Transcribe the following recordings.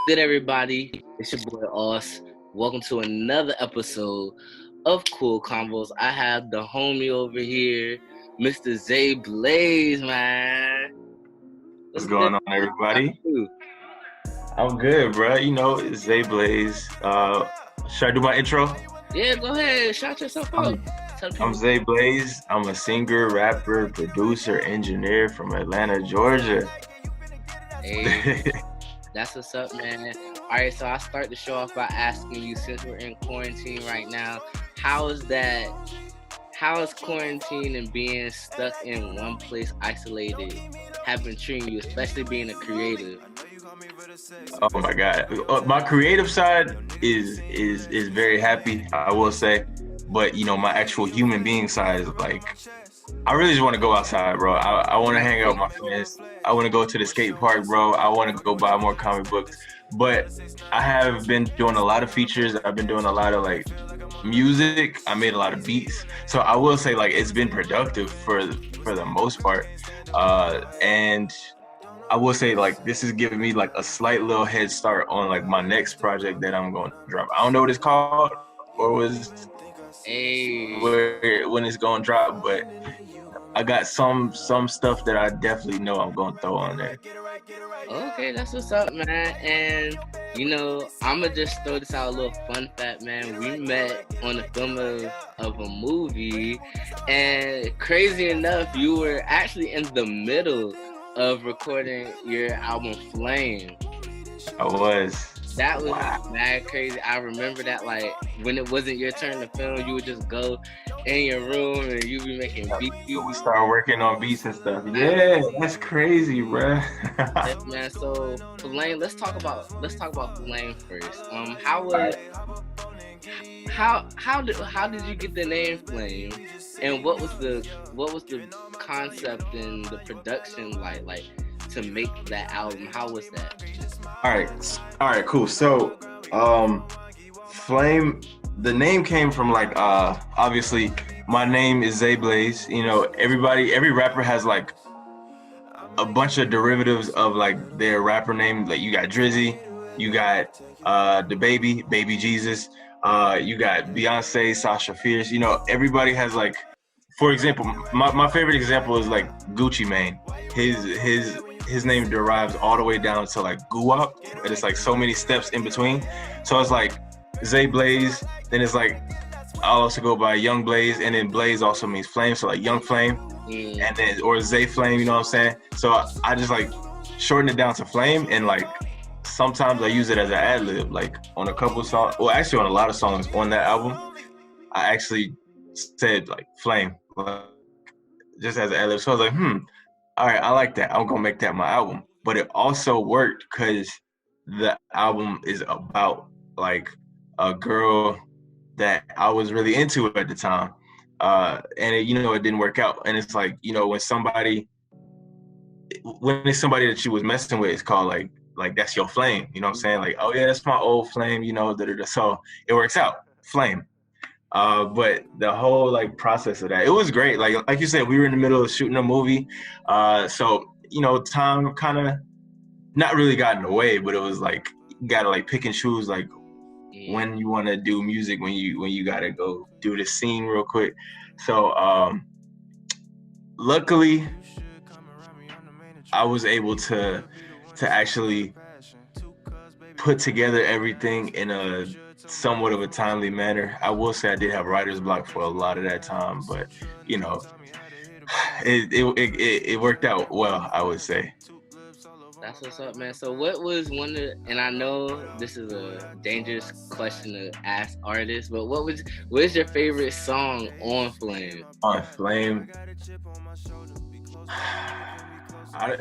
Good everybody, it's your boy Aus. Welcome to another episode of Kool Konvos. I have the homie over here, Mr. Zay Blaze, man. What's going on, everybody? I'm good, bro. You know, it's Zay Blaze. Should I do my intro? Yeah, go ahead. Shout yourself out. I'm Zay Blaze. I'm a singer, rapper, producer, engineer from Atlanta, Georgia. Hey, that's what's up, man. All right, so I'll start the show off by asking you, since we're in quarantine right now, how is quarantine and being stuck in one place isolated have been treating you, especially being a creative? Oh my God. My creative side is very happy, I will say. But you know, my actual human being side is like, I really just want to go outside, bro. I want to hang out with my friends. I want to go to the skate park, bro. I want to go buy more comic books. But I have been doing a lot of features. I've been doing a lot of like music. I made a lot of beats. So I will say like it's been productive for the most part. And I will say like this is giving me like a slight little head start on like my next project that I'm going to drop. I don't know what it's called or when it's going to drop, but I got some stuff that I definitely know I'm going to throw on there. Okay, that's what's up, man. And you know, I'ma just throw this out, a little fun fact, man. We met on the film of a movie, and crazy enough, you were actually in the middle of recording your album Flame. I was. That was mad crazy. I remember that, like, when it wasn't your turn to film, you would just go in your room and you be making beats. We started working on beats and stuff. Yeah, that's crazy, bro. Yeah, man. So Flame, let's talk about Flame first. How did you get the name Flame, and what was the concept and the production like to make that album? How was that? All right, cool. So, Flame, the name came from like, obviously my name is Zay Blaze. You know, every rapper has like a bunch of derivatives of like their rapper name. Like you got Drizzy, you got the Baby Jesus, you got Beyonce, Sasha Fierce. You know, everybody has like, for example, my favorite example is like Gucci Mane. His name derives all the way down to like Guwap, but it's like so many steps in between. So it's like Zay Blaze, then it's like I'll also go by Young Blaze, and then Blaze also means flame, so like Young Flame, and then or Zay Flame, you know what I'm saying? So I just like shorten it down to Flame, and like sometimes I use it as an ad lib, like on a couple songs, well actually on a lot of songs on that album, I actually said like Flame, just as an ad lib. So I was like, all right, I like that. I'm gonna make that my album. But it also worked because the album is about like a girl that I was really into at the time. And it didn't work out. And it's like, you know, when it's somebody that you was messing with, it's called like that's your flame. You know what I'm saying? Like, oh yeah, that's my old flame, you know, so it works out. Flame. But the whole like process of that, it was great. Like you said, we were in the middle of shooting a movie. So, you know, time kind of not really got in the way, but it was like, you gotta like pick and choose like when you want to do music, when you gotta go do this scene real quick. So, luckily I was able to actually put together everything in a somewhat of a timely manner. I will say I did have writer's block for a lot of that time, but you know, it worked out well, I would say. That's what's up, man. So what was and I know this is a dangerous question to ask artists, but what's your favorite song on Flame? On Flame,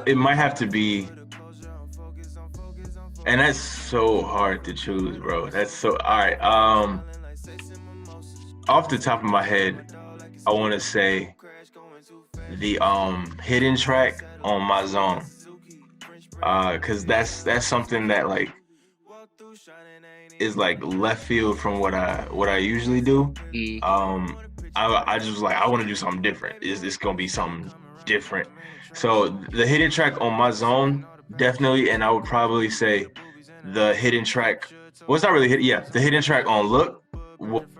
it might have to be, and that's so hard to choose, bro. That's so, all right. Off the top of my head, I want to say the hidden track on My Zone, cause that's something that like is like left field from what I usually do. I just was like, I want to do something different. Is this gonna be something different? So the hidden track on My Zone, definitely, and I would probably say the hidden track. Well, it's not really hidden. Yeah, the hidden track on Look,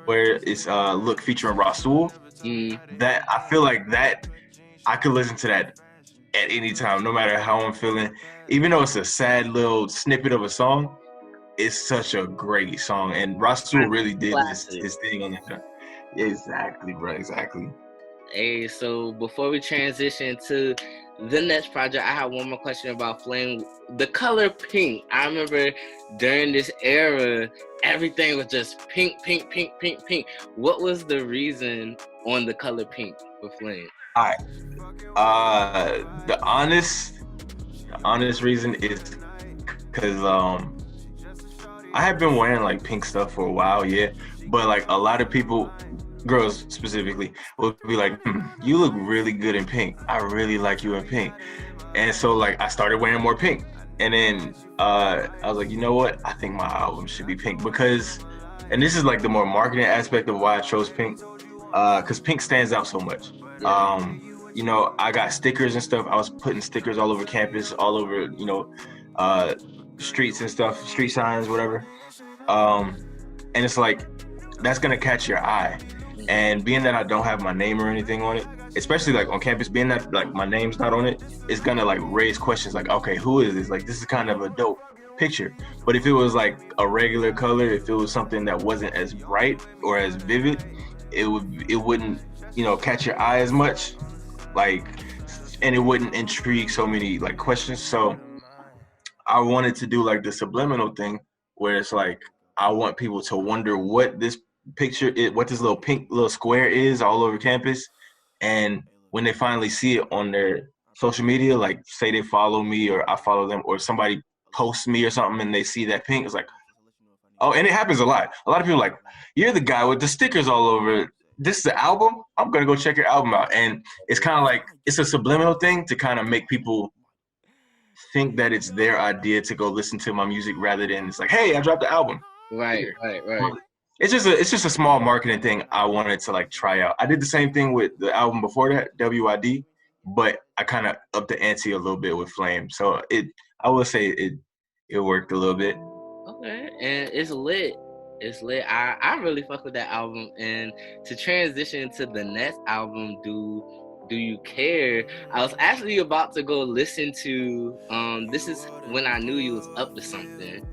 where it's Look featuring Rasul. That I feel like that I could listen to that at any time, no matter how I'm feeling. Even though it's a sad little snippet of a song, it's such a great song, and Rasul really did his thing on that. Exactly, bro. Exactly. Hey, so before we transition to the next project, I have one more question about Flame. The color pink. I remember during this era, everything was just pink, pink, pink, pink, pink. What was the reason on the color pink for Flame? All right. The honest reason is because I have been wearing like pink stuff for a while, yeah. But like a lot of people, girls specifically, will be like, "You look really good in pink. I really like you in pink." And so like I started wearing more pink, and then I was like, you know what? I think my album should be pink because, and this is like the more marketing aspect of why I chose pink, because pink stands out so much. You know, I got stickers and stuff. I was putting stickers all over campus, all over, you know, streets and stuff, street signs, whatever. And it's like, that's gonna catch your eye. And being that I don't have my name or anything on it, especially like on campus, being that like my name's not on it, it's gonna like raise questions like, okay, who is this? Like, this is kind of a dope picture. But if it was like a regular color, if it was something that wasn't as bright or as vivid, it wouldn't, you know, catch your eye as much. Like, and it wouldn't intrigue so many like questions. So I wanted to do like the subliminal thing where it's like, I want people to wonder what this picture is, what this little pink little square is all over campus. And when they finally see it on their social media, like say they follow me or I follow them, or somebody posts me or something and they see that pink, it's like, oh, and it happens a lot. A lot of people are like, you're the guy with the stickers all over. This is the album? I'm gonna go check your album out. And it's kind of like, it's a subliminal thing to kind of make people think that it's their idea to go listen to my music rather than it's like, hey, I dropped the album. Right. It's just a small marketing thing I wanted to like try out. I did the same thing with the album before that, WID, but I kind of upped the ante a little bit with Flame. So I would say it worked a little bit. Okay, and it's lit. It's lit. I really fuck with that album. And to transition to the next album, Do You Care? I was actually about to go listen to this is when I knew you was up to something.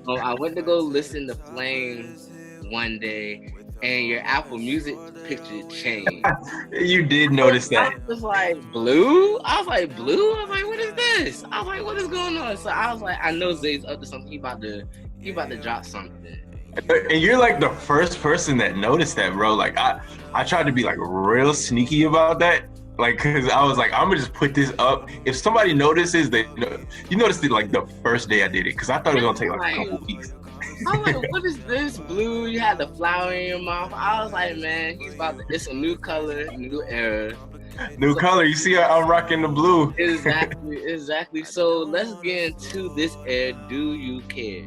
I went to go listen to Flames one day, and your Apple Music picture changed. You did notice that. I was like, blue? I was like, what is this? I was like, what is going on? So I was like, I know Zay's up to something. He about to drop something. And you're like the first person that noticed that, bro. Like I tried to be like real sneaky about that. Like, cause I was like, I'm gonna just put this up. If somebody notices, you noticed it like the first day I did it, cause I thought it was gonna take like a couple weeks. I'm like, what is this? Blue? You had the flower in your mouth. I was like, man, it's a new color, new era. New color. You see, I'm rocking the blue. Exactly. So let's get into this era. Do You Care?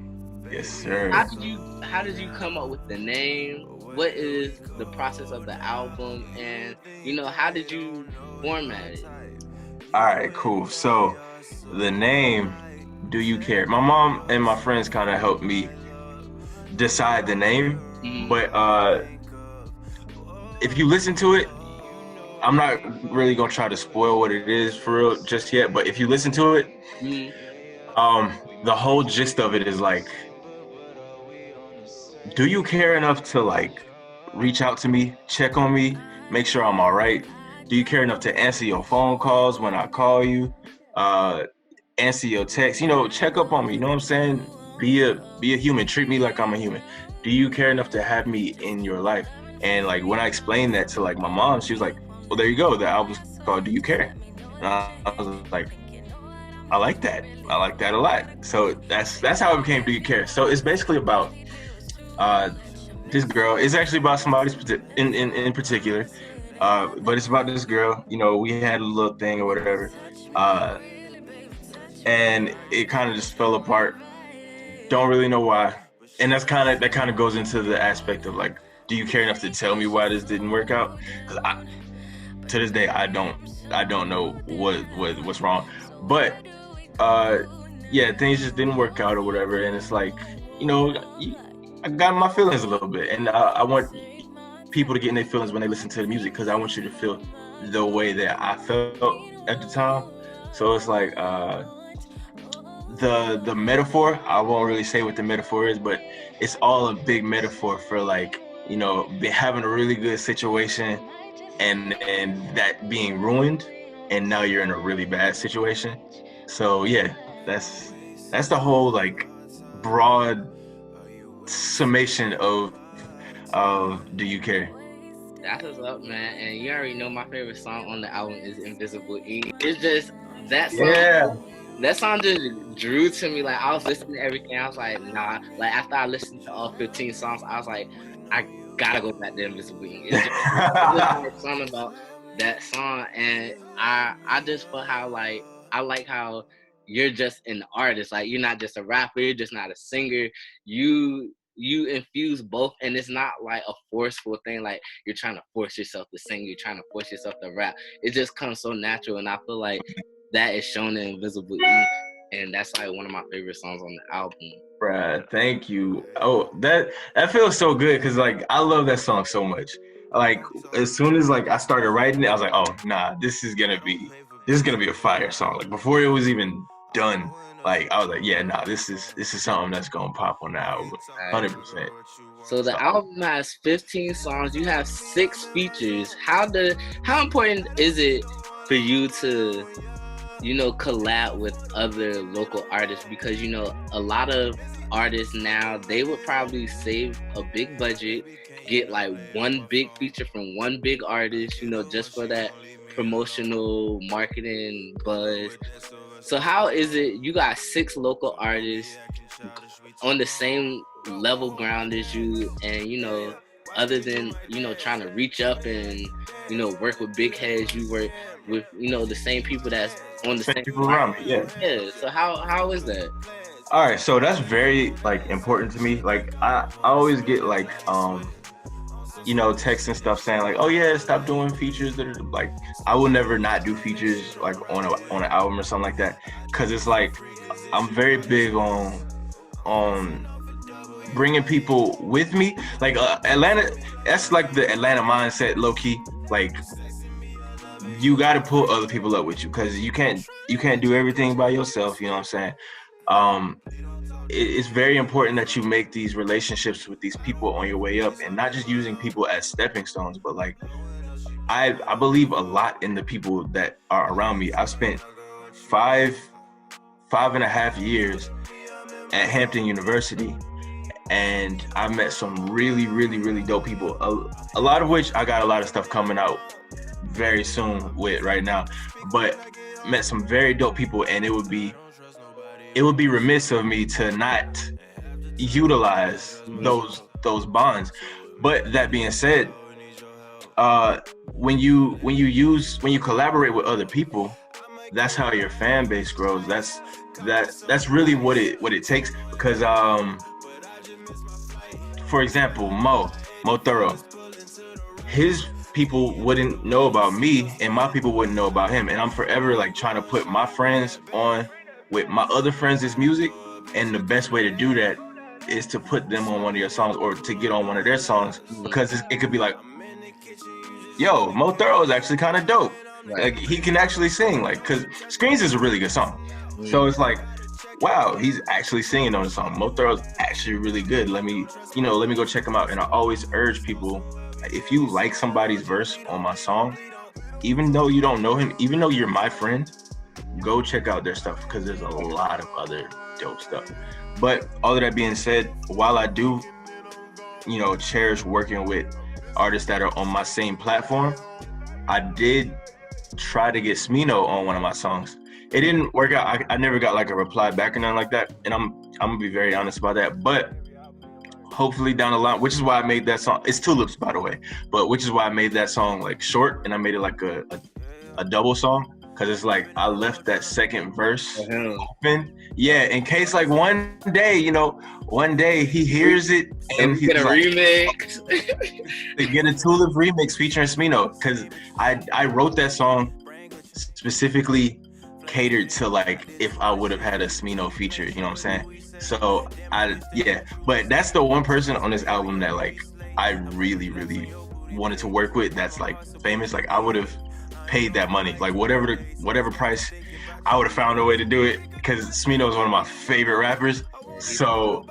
Yes, sir. How did you come up with the name? What is the process of the album? And, you know, how did you format it? All right, cool. So the name, Do You Care? My mom and my friends kind of helped me decide the name. But if you listen to it, I'm not really going to try to spoil what it is for real just yet. But if you listen to it, the whole gist of it is like, do you care enough to like reach out to me, check on me, make sure I'm all right? Do you care enough to answer your phone calls when I call you? Answer your texts, you know, check up on me, you know what I'm saying? Be a human, treat me like I'm a human. Do you care enough to have me in your life? And like when I explained that to like my mom, she was like, well, there you go, the album's called Do You Care? And I was like, I like that a lot. So that's how it became Do You Care. So it's basically about this girl. It's actually about somebody in particular, but it's about this girl. You know, we had a little thing or whatever, and it kind of just fell apart. Don't really know why, and that kind of goes into the aspect of like, do you care enough to tell me why this didn't work out? Because to this day I don't know what's wrong, but yeah, things just didn't work out or whatever, and it's like, you know, I got in my feelings a little bit, and I want people to get in their feelings when they listen to the music, because I want you to feel the way that I felt at the time. So it's like the metaphor, I won't really say what the metaphor is, but it's all a big metaphor for, like, you know, having a really good situation and that being ruined, and now you're in a really bad situation. So yeah, that's the whole, like, broad summation of Do You Care? That's what's up, man. And you already know my favorite song on the album is Invisible Ink. It's just that song. Yeah. That song just drew to me. Like, I was listening to everything. I was like, nah. Like, after I listened to all 15 songs, I was like, I gotta go back to Invisible Ink. It's just like something about that song, and I just felt how, like, I like how you're just an artist. Like, you're not just a rapper. You're just not a singer. You infuse both, and it's not like a forceful thing. Like, you're trying to force yourself to sing. You're trying to force yourself to rap. It just comes so natural, and I feel like that is shown in Invisible Ink, and that's like one of my favorite songs on the album. Brad, thank you. Oh, that feels so good, because, like, I love that song so much. Like, as soon as, like, I started writing it, I was like, oh nah, this is gonna be a fire song. Like, before it was even done, like, I was like, yeah, nah, this is something that's gonna pop on the album, 100%. So the album has 15 songs. You have 6 features. How important is it for you to, you know, collab with other local artists? Because, you know, a lot of artists now, they would probably save a big budget, get like one big feature from one big artist, you know, just for that promotional marketing buzz. So how is it you got 6 local artists on the same level ground as you, and, you know, other than, you know, trying to reach up and, you know, work with big heads, you work with, you know, the same people that's on the same people around me, yeah. So how is that? All right, so that's very, like, important to me. Like, I always get, like, you know, texts and stuff saying, like, oh yeah, stop doing features. That are, like, I will never not do features, like, on an album or something like that, because it's like, I'm very big on bringing people with me. Like, Atlanta, that's like the Atlanta mindset, low key. Like, you got to pull other people up with you, because you can't do everything by yourself. You know what I'm saying? It's very important that you make these relationships with these people on your way up, and not just using people as stepping stones, but, like, I believe a lot in the people that are around me. I've spent 5.5 years at Hampton University, and I met some really, really, really dope people, a lot of which I got a lot of stuff coming out very soon with right now, but met some very dope people, and it would be remiss of me to not utilize those bonds. But that being said, when you collaborate with other people, that's how your fan base grows. That's really what it takes. Because for example, Mo Thorough, his people wouldn't know about me, and my people wouldn't know about him, and I'm forever, like, trying to put my friends on with my other friends' music, and the best way to do that is to put them on one of your songs, or to get on one of their songs, because it could be like, yo, Mo Thorough is actually kind of dope. Right. Like, he can actually sing, like, because Screens is a really good song. So it's like, wow, he's actually singing on the song. Mo Thorough's actually really good. Let me go check him out. And I always urge people, if you like somebody's verse on my song, even though you don't know him, even though you're my friend, go check out their stuff, because there's a lot of other dope stuff. But all of that being said, while I do, you know, cherish working with artists that are on my same platform, I did try to get Smino on one of my songs. It didn't work out. I never got, like, a reply back or nothing like that, and I'm gonna be very honest about that. But hopefully down the line, which is why I made that song. It's Tulips, by the way, but which is why I made that song, like, short, and I made it like a double song, because it's like I left that second verse open. Yeah, in case, like, one day he hears it and he's get a like, remix. to get a Tulip remix featuring Smino, because I wrote that song specifically catered to like if I would have had a Smino feature, you know what I'm saying? So but that's the one person on this album that like I really, really wanted to work with that's like famous. Like I would have paid that money, like whatever price, I would have found a way to do it because Smino is one of my favorite rappers. So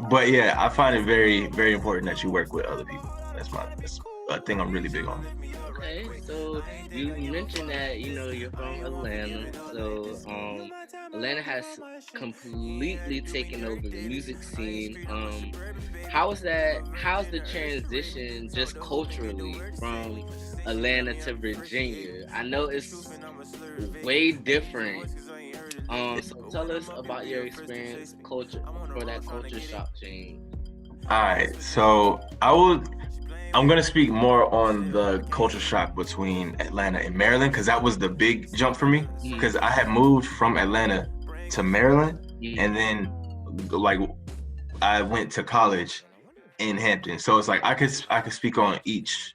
but yeah, I find it very, very important that you work with other people. That's a thing I'm really big on. Okay, so you mentioned that you're from Atlanta, so Atlanta has completely taken over the music scene. How is that? How's the transition just culturally from Atlanta to Virginia? I know it's way different. So tell us about your experience culture for that culture shock change. All right, so I'm gonna speak more on the culture shock between Atlanta and Maryland because that was the big jump for me. Because I had moved from Atlanta to Maryland, and then like I went to college in Hampton. So it's like I could speak on each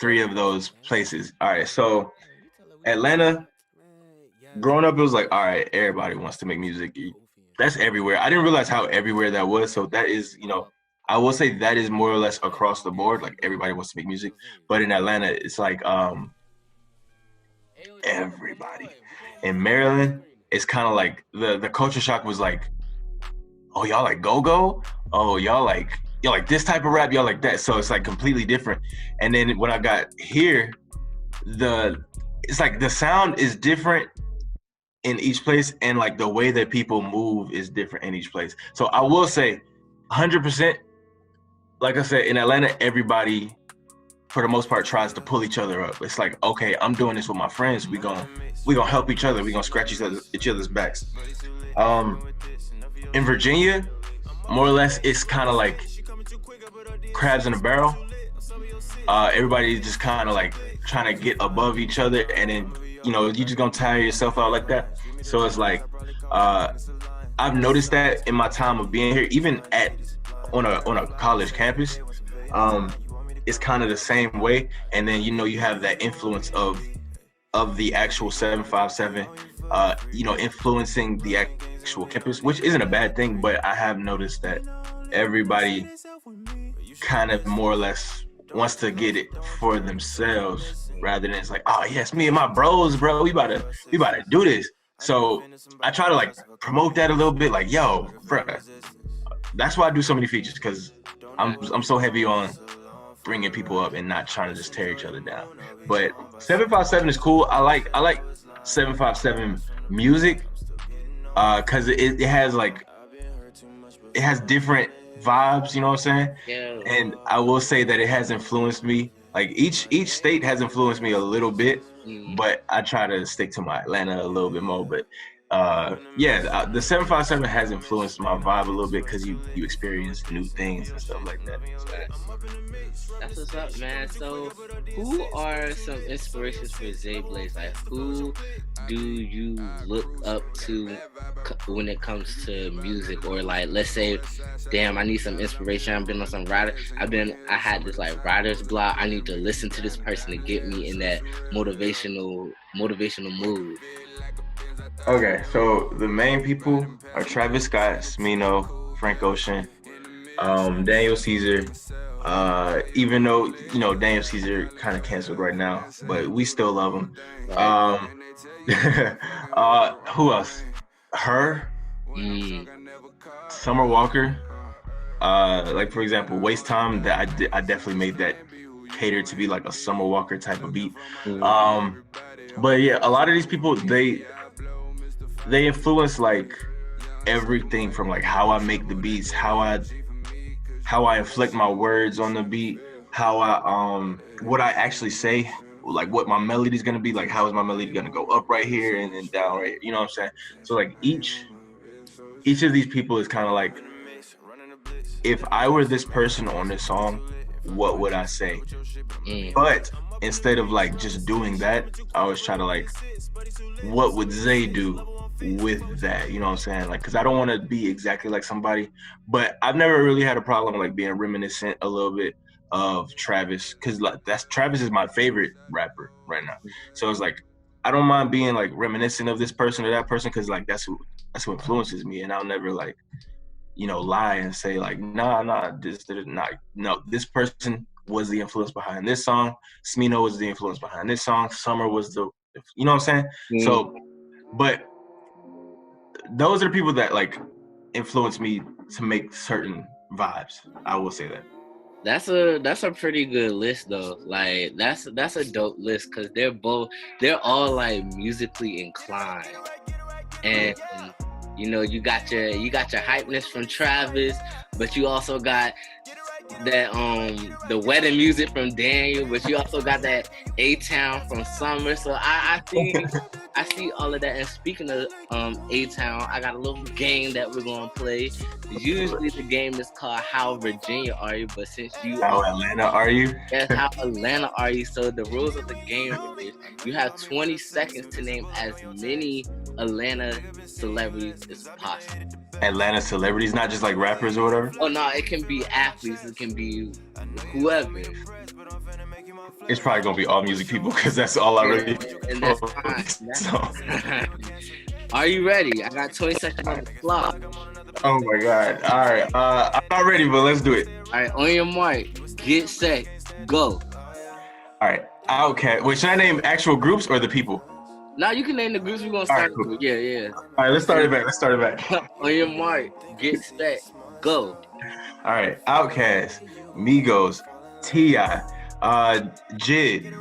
three of those places. All right, so Atlanta, growing up, it was like, all right, everybody wants to make music. That's everywhere. I didn't realize how everywhere that was. So that is, I will say that is more or less across the board. Like everybody wants to make music, but in Atlanta, it's like everybody. In Maryland, it's kind of like the culture shock was like, oh, y'all like go-go? Oh, y'all like this type of rap? Y'all like that? So it's like completely different. And then when I got here, it's like the sound is different in each place, and like the way that people move is different in each place. So I will say 100%, like I said, in Atlanta, everybody for the most part tries to pull each other up. It's like, okay, I'm doing this with my friends. We gonna help each other. We gonna scratch each other's backs. In Virginia, more or less, it's kind of like crabs in a barrel. Everybody's just kind of like trying to get above each other, and then you just gonna tire yourself out like that. So it's like I've noticed that in my time of being here, even on a college campus, it's kind of the same way. And then you have that influence of the actual 757, influencing the actual campus, which isn't a bad thing. But I have noticed that everybody kind of more or less wants to get it for themselves rather than it's like, oh yes, me and my bros, bro, we about to do this. So I try to like promote that a little bit, like, yo, bro, that's why I do so many features, because I'm so heavy on bringing people up and not trying to just tear each other down. But 757 is cool. I like 757 music because it has different vibes, you know what I'm saying? Yeah. And I will say that it has influenced me. Like each state has influenced me a little bit, but I try to stick to my Atlanta a little bit more. But the 757 has influenced my vibe a little bit because you experience new things and stuff like that. That's what's up, man. So, who are some inspirations for Zay Blaze? Like, who do you look up to when it comes to music? Or like, let's say, damn, I need some inspiration. I've been on some I had this like writer's block. I need to listen to this person to get me in that motivational mood. Okay, so the main people are Travis Scott, Smino, Frank Ocean, Daniel Caesar. Even though Daniel Caesar kind of canceled right now, but we still love him. Who else? Her, Summer Walker. Like for example, Waste Time. That I definitely made that cater to be like a Summer Walker type of beat. But yeah, a lot of these people they influence like everything from like how I make the beats, how I inflict my words on the beat, how I what I actually say, like what my melody's gonna be, like how is my melody gonna go up right here and then down right here, you know what I'm saying? So like each of these people is kind of like, if I were this person on this song, what would I say? But instead of like just doing that, I always try to like, what would Zay do with that, you know what I'm saying? Like, because I don't want to be exactly like somebody, but I've never really had a problem like being reminiscent a little bit of Travis, because like Travis is my favorite rapper right now. So it's like I don't mind being like reminiscent of this person or that person, because like that's who influences me, and I'll never like, you know, lie and say like, nah, this not. No, this person was the influence behind this song. Smino was the influence behind this song. Summer was the, you know what I'm saying? So, but those are the people that like influence me to make certain vibes. I will say that. That's a pretty good list though. Like that's a dope list because they're all like musically inclined, and you know you got your hypeness from Travis, but you also got that the wedding music from Daniel, but you also got that A-Town from Summer. So I see all of that. And speaking of A-Town, I got a little game that we're gonna play. Usually the game is called How Virginia Are You, but since you How Atlanta Are You? Yes, How Atlanta Are You? So the rules of the game is you have 20 seconds to name as many Atlanta celebrities as possible. Atlanta celebrities, not just like rappers or whatever? Oh no, it can be athletes, it can be whoever. It's probably gonna be all music people because that's all I really. And that's fine. That's fine. Are you ready? I got 20 seconds on the clock. Oh my god! All right, I'm not ready, but let's do it. All right, on your mark, get set, go. All right, okay. Wait, should I name actual groups or the people? Now you can name the groups we're gonna start cool. with. Yeah. All right, let's start it back. On your mark, get set, go. All right, Outkast, Migos, T.I., Jid,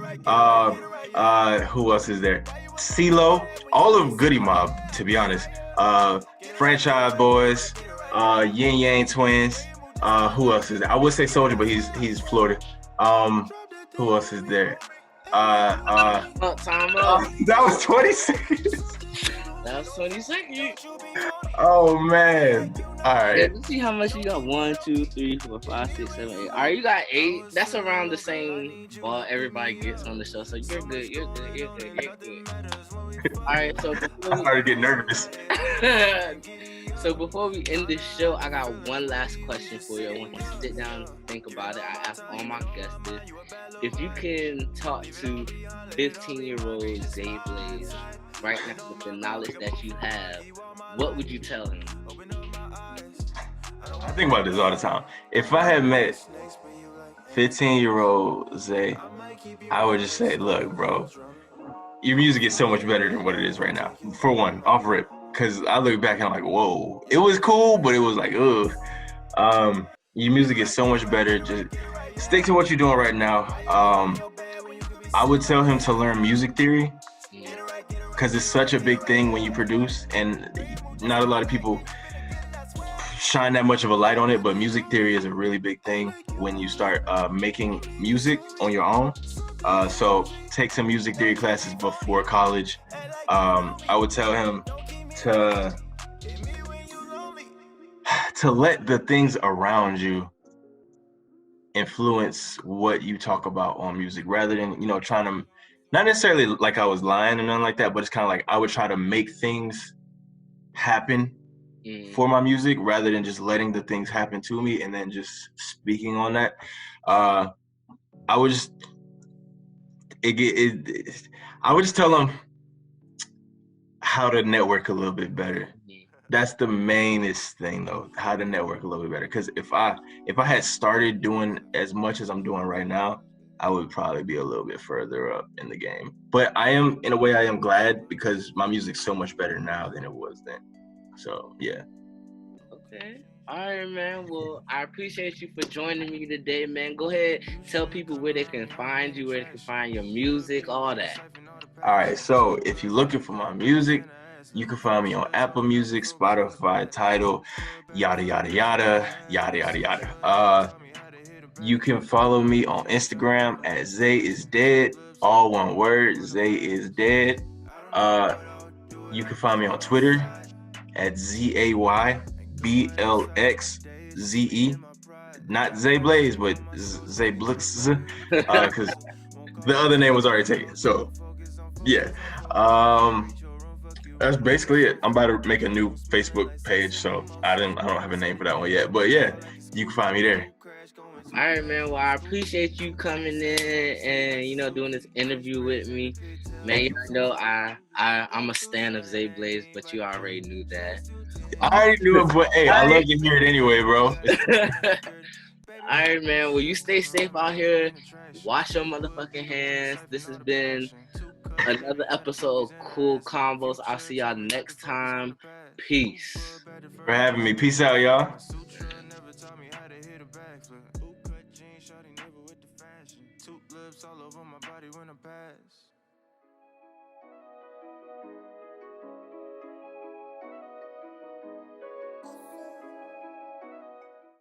who else is there? CeeLo, all of Goody Mob, to be honest. Franchise Boys, Yin Yang Twins. Who else is there? I would say Soulja, but he's Florida. Who else is there? Time up. That was 20 seconds. That was 20 seconds. Oh man. All right. Yeah, let's see how much you got. 1, 2, 3, 4, 5, 6, 7, 8. All right, you got 8. That's around the same ball everybody gets on the show. So you're good. All right, so I started getting nervous. So before we end this show, I got one last question for you. I want you to sit down and think about it. I ask all my guests this. If you can talk to 15-year-old Zay Blaze right now with the knowledge that you have, what would you tell him? I think about this all the time. If I had met 15-year-old Zay, I would just say, look, bro, your music is so much better than what it is right now. For one, off rip. Because I look back and I'm like, whoa, it was cool, but it was like, ugh. Your music is so much better. Just stick to what you're doing right now. I would tell him to learn music theory because it's such a big thing when you produce, and not a lot of people shine that much of a light on it, but music theory is a really big thing when you start making music on your own. So take some music theory classes before college. I would tell him to let the things around you influence what you talk about on music, rather than, you know, trying to, not necessarily like I was lying or nothing like that, but it's kind of like I would try to make things happen for my music rather than just letting the things happen to me and then just speaking on that. I would just tell them how to network a little bit better. That's the mainest thing though, how to network a little bit better. Because if I had started doing as much as I'm doing right now, I would probably be a little bit further up in the game. But I am glad because my music's so much better now than it was then. So yeah. Okay. All right, man. Well, I appreciate you for joining me today, man. Go ahead, tell people where they can find you, where they can find your music, all that. All right. So if you're looking for my music, you can find me on Apple Music, Spotify, Tidal, yada, yada, yada, yada, yada, yada. You can follow me on Instagram at Zay is Dead, all one word, Zay is Dead. You can find me on Twitter at ZayBlexZE, not Zay Blaze, but Zay Blaze, because the other name was already taken. So yeah. That's basically it. I'm about to make a new Facebook page, so I don't have a name for that one yet. But yeah, you can find me there. All right, man. Well, I appreciate you coming in and, you know, doing this interview with me. Man, you know I'm a stan of Zay Blaze, but you already knew that. I already knew it, but hey, I love to hear it anyway, bro. Alright, man. Well, you stay safe out here. Wash your motherfucking hands. This has been another episode of Kool Konvos. I'll see y'all next time. Peace. For having me. Peace out, y'all.